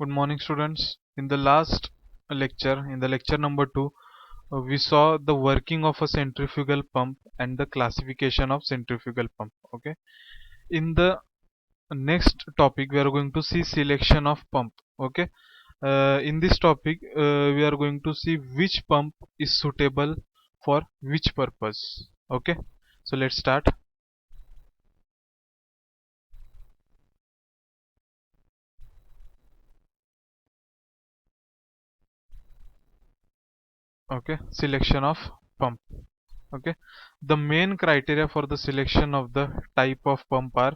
Good morning, students. In the last lecture, in the lecture number 2, we saw the working of a centrifugal pump and the classification of centrifugal pump. Okay. In the next topic, we are going to see selection of pump. Okay. In this topic, we are going to see which pump is suitable for which purpose. Okay. So let's start. Okay. Selection of pump. Okay, the main criteria for the selection of the type of pump are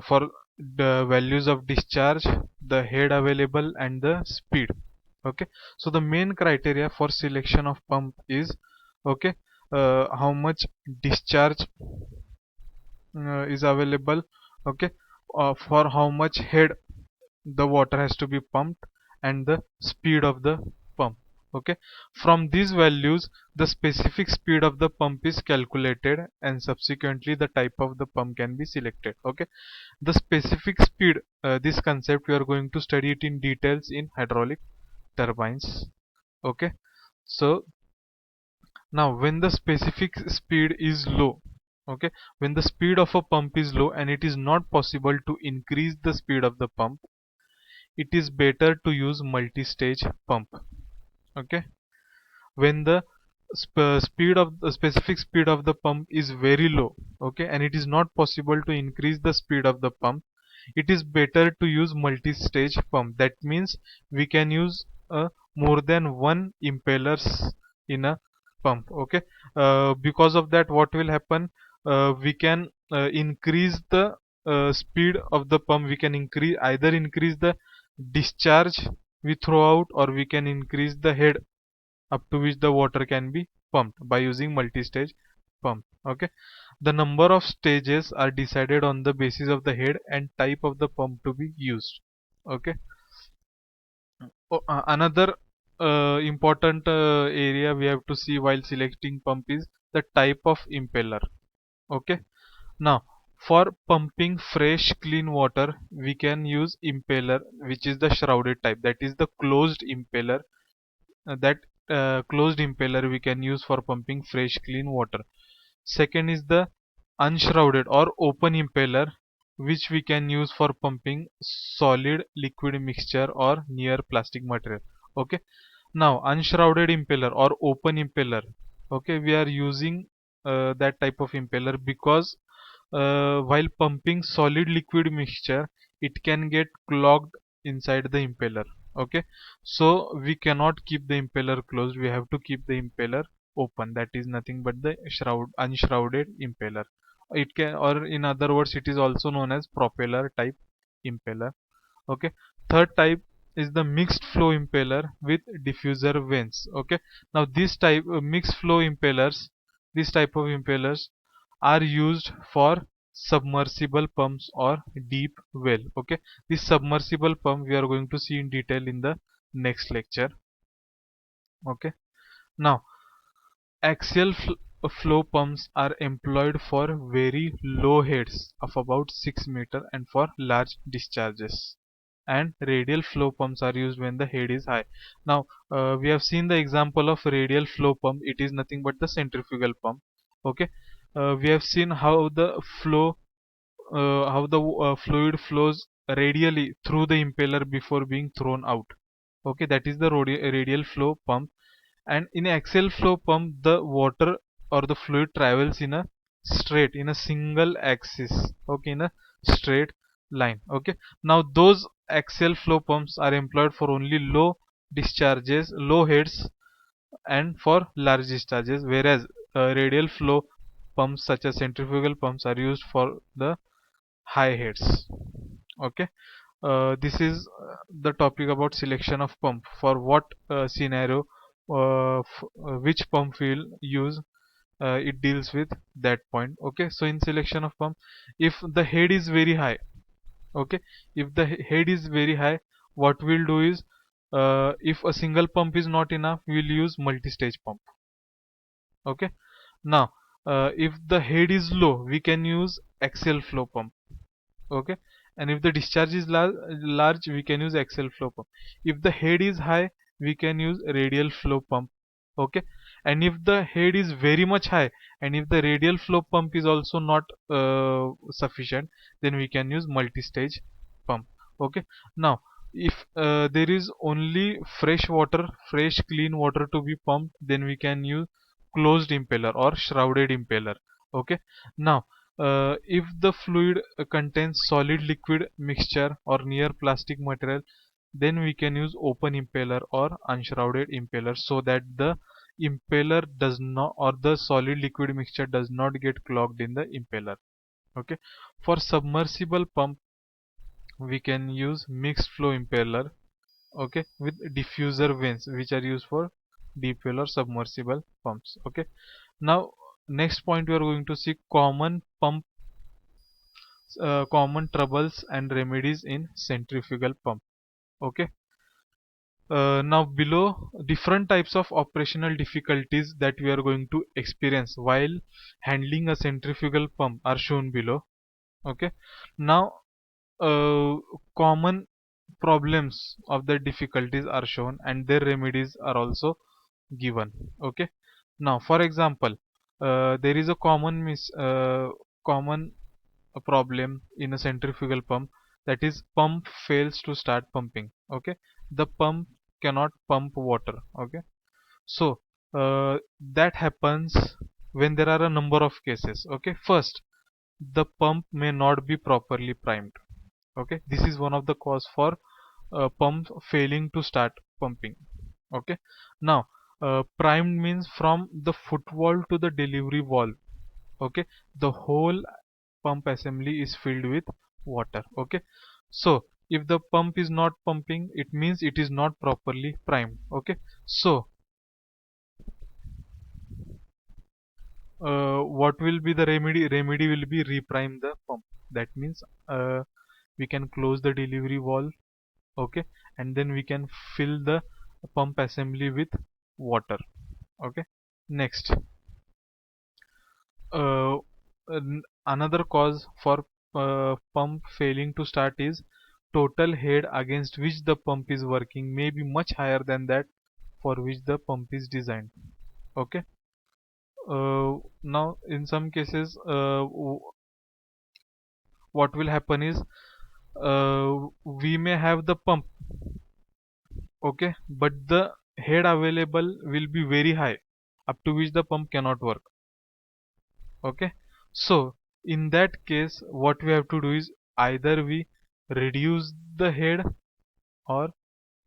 for the values of discharge, the head available, and the speed. Okay, so the main criteria for selection of pump is, okay, how much discharge is available, okay, for how much head the water has to be pumped, and the speed of the pump. Okay, from these values the specific speed of the pump is calculated, and subsequently the type of the pump can be selected. Okay, the specific speed, this concept we are going to study it in details in hydraulic turbines. Okay, so now when the specific speed is low, okay, when the speed of a pump is low and it is not possible to increase the speed of the pump, it is better to use multi-stage pump. Okay, when the speed of the specific speed of the pump is very low, okay, and it is not possible to increase the speed of the pump, it is better to use multi-stage pump. That means we can use more than one impellers in a pump. Okay, because of that what will happen, we can increase the speed of the pump. We can increase the discharge we throw out, or we can increase the head up to which the water can be pumped by using multi-stage pump. Okay, the number of stages are decided on the basis of the head and type of the pump to be used. Okay, another important area we have to see while selecting pump is the type of impeller. Okay, now for pumping fresh clean water we can use impeller which is the shrouded type, that is the closed impeller. That closed impeller we can use for pumping fresh clean water. Second is the unshrouded or open impeller, which we can use for pumping solid liquid mixture or near plastic material. Okay, now unshrouded impeller or open impeller, okay, we are using that type of impeller because while pumping solid liquid mixture it can get clogged inside the impeller. Okay, so we cannot keep the impeller closed, we have to keep the impeller open. That is nothing but the unshrouded impeller. It can, or in other words, it is also known as propeller type impeller. Okay, third type is the mixed flow impeller with diffuser vanes. Okay, now this type mixed flow impellers, this type of impellers are used for submersible pumps or deep well. Okay, this submersible pump we are going to see in detail in the next lecture. Okay, now axial flow pumps are employed for very low heads of about 6 meter and for large discharges, and radial flow pumps are used when the head is high. Now we have seen the example of radial flow pump. It is nothing but the centrifugal pump. Okay, we have seen how the flow how the fluid flows radially through the impeller before being thrown out. Okay, that is the radial flow pump. And in axial flow pump the water or the fluid travels in a straight, in a single axis. Okay, in a straight line. Okay, now those axial flow pumps are employed for only low discharges, low heads, and for large discharges, whereas radial flow pumps such as centrifugal pumps are used for the high heads. Okay, this is the topic about selection of pump. For what scenario, which pump we'll use, it deals with that point. Okay, so in selection of pump, if the head is very high, okay, if the head is very high, what we'll do is, if a single pump is not enough, we'll use multi-stage pump. Okay, now if the head is low, we can use axial flow pump. Okay, and if the discharge is large, we can use axial flow pump. If the head is high, we can use radial flow pump. Okay, and if the head is very much high and if the radial flow pump is also not sufficient, then we can use multi-stage pump. Okay, now if there is only fresh clean water to be pumped, then we can use closed impeller or shrouded impeller. Okay, now if the fluid contains solid liquid mixture or near plastic material, then we can use open impeller or unshrouded impeller, so that the impeller does not, or the solid liquid mixture does not get clogged in the impeller. Okay, for submersible pump, we can use mixed flow impeller, okay, with diffuser vanes, which are used for deep well or submersible pumps. Okay, now next point we are going to see common troubles and remedies in centrifugal pump. Okay, now below, different types of operational difficulties that we are going to experience while handling a centrifugal pump are shown below. Okay, now uh, common problems of the difficulties are shown and their remedies are also given. Okay, now for example, there is a common problem in a centrifugal pump, that is pump fails to start pumping. Okay, the pump cannot pump water. Okay, so that happens when there are a number of cases. Okay, first, the pump may not be properly primed. Okay, this is one of the cause for pump failing to start pumping. Okay, now primed means from the footwall to the delivery valve. Okay, the whole pump assembly is filled with water. Okay, so if the pump is not pumping, it means it is not properly primed. Okay, so what will be the remedy will be reprime the pump. That means we can close the delivery valve. Okay, and then we can fill the pump assembly with water. Okay, next, uh, another cause for pump failing to start is total head against which the pump is working may be much higher than that for which the pump is designed. Okay, now in some cases, what will happen is, we may have the pump, okay, but the head available will be very high, up to which the pump cannot work. Okay, so in that case, what we have to do is either we reduce the head or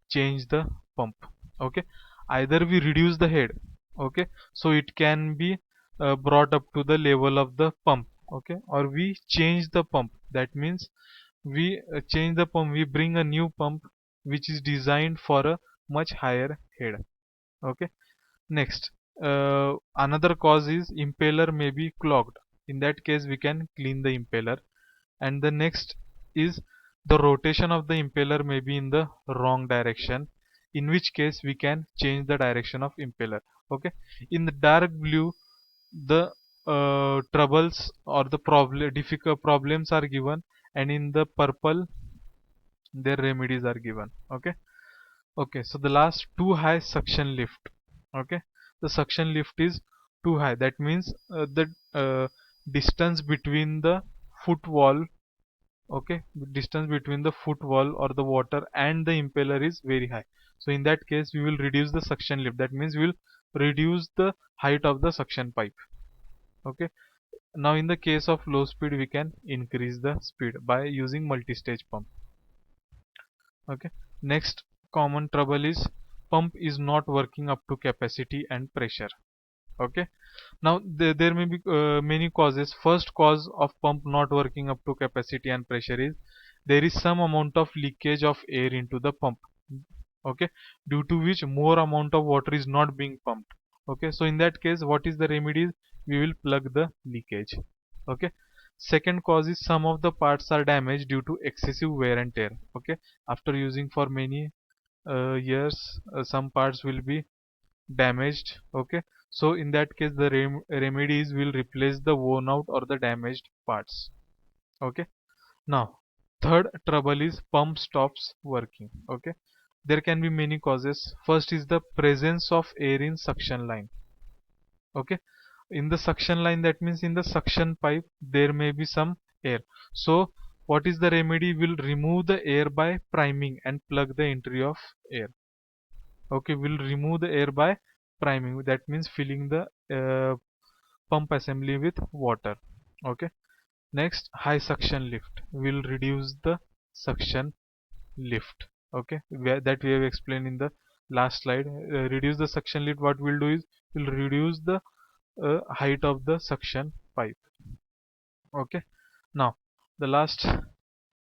change the pump. Okay, either we reduce the head, okay, so it can be brought up to the level of the pump. Okay, or we change the pump. That means we change the pump, we bring a new pump which is designed for a much higher head. Okay, next, another cause is impeller may be clogged. In that case, we can clean the impeller. And the next is the rotation of the impeller may be in the wrong direction, in which case we can change the direction of impeller. Okay, in the dark blue, the troubles or the difficult problems are given, and in the purple, their remedies are given. Okay, okay, so the last, too high suction lift. Okay, the suction lift is too high. That means the distance between the foot wall, okay, the distance between the foot wall or the water and the impeller is very high. So in that case, we will reduce the suction lift. That means we will reduce the height of the suction pipe. Okay, now in the case of low speed, we can increase the speed by using multi-stage pump. Okay, next common trouble is pump is not working up to capacity and pressure. Okay, now there may be many causes. First cause of pump not working up to capacity and pressure is there is some amount of leakage of air into the pump. Okay, due to which more amount of water is not being pumped. Okay, so in that case, what is the remedy? We will plug the leakage. Okay, second cause is some of the parts are damaged due to excessive wear and tear. Okay, after using for many years, some parts will be damaged. Okay, so in that case, the remedies will replace the worn out or the damaged parts. Okay, now Third trouble is pump stops working. Okay, there can be many causes. First is the presence of air in suction line. Okay, in the suction line, that means in the suction pipe there may be some air. So what is the remedy? Will remove the air by priming and plug the entry of air. Okay, we'll remove the air by priming, that means filling the pump assembly with water. Okay, next, high suction lift will reduce the suction lift. Okay, that we have explained in the last slide. Reduce the suction lift, what we'll do is we'll reduce the height of the suction pipe. Okay, now the last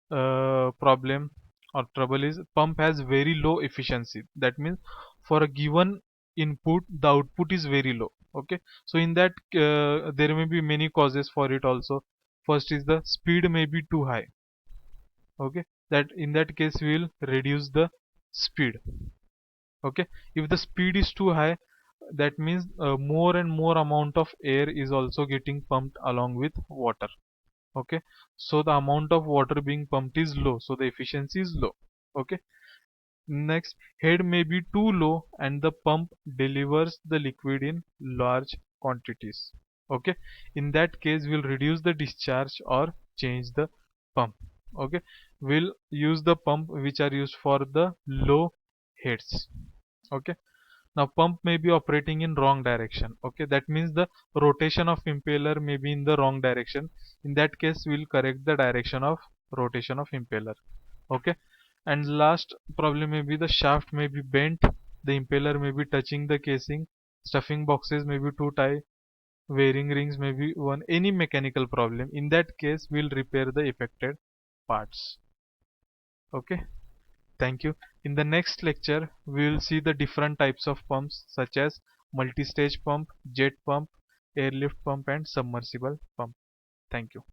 problem or trouble is pump has very low efficiency. That means for a given input the output is very low. Okay, so in that there may be many causes for it also. First is the speed may be too high. Okay, that in that case we will reduce the speed. Okay, if the speed is too high, that means more and more amount of air is also getting pumped along with water. Okay, so the amount of water being pumped is low, so the efficiency is low. Okay, next, head may be too low and the pump delivers the liquid in large quantities. Okay, in that case we'll reduce the discharge or change the pump. Okay, we'll use the pump which are used for the low heads. Okay, now pump may be operating in wrong direction. Okay, that means the rotation of impeller may be in the wrong direction. In that case we'll correct the direction of rotation of impeller. Okay, and last problem may be the shaft may be bent, the impeller may be touching the casing, stuffing boxes may be too tight, wearing rings may be one, any mechanical problem. In that case we'll repair the affected parts. Okay, thank you. In the next lecture, we will see the different types of pumps such as multi-stage pump, jet pump, airlift pump and submersible pump. Thank you.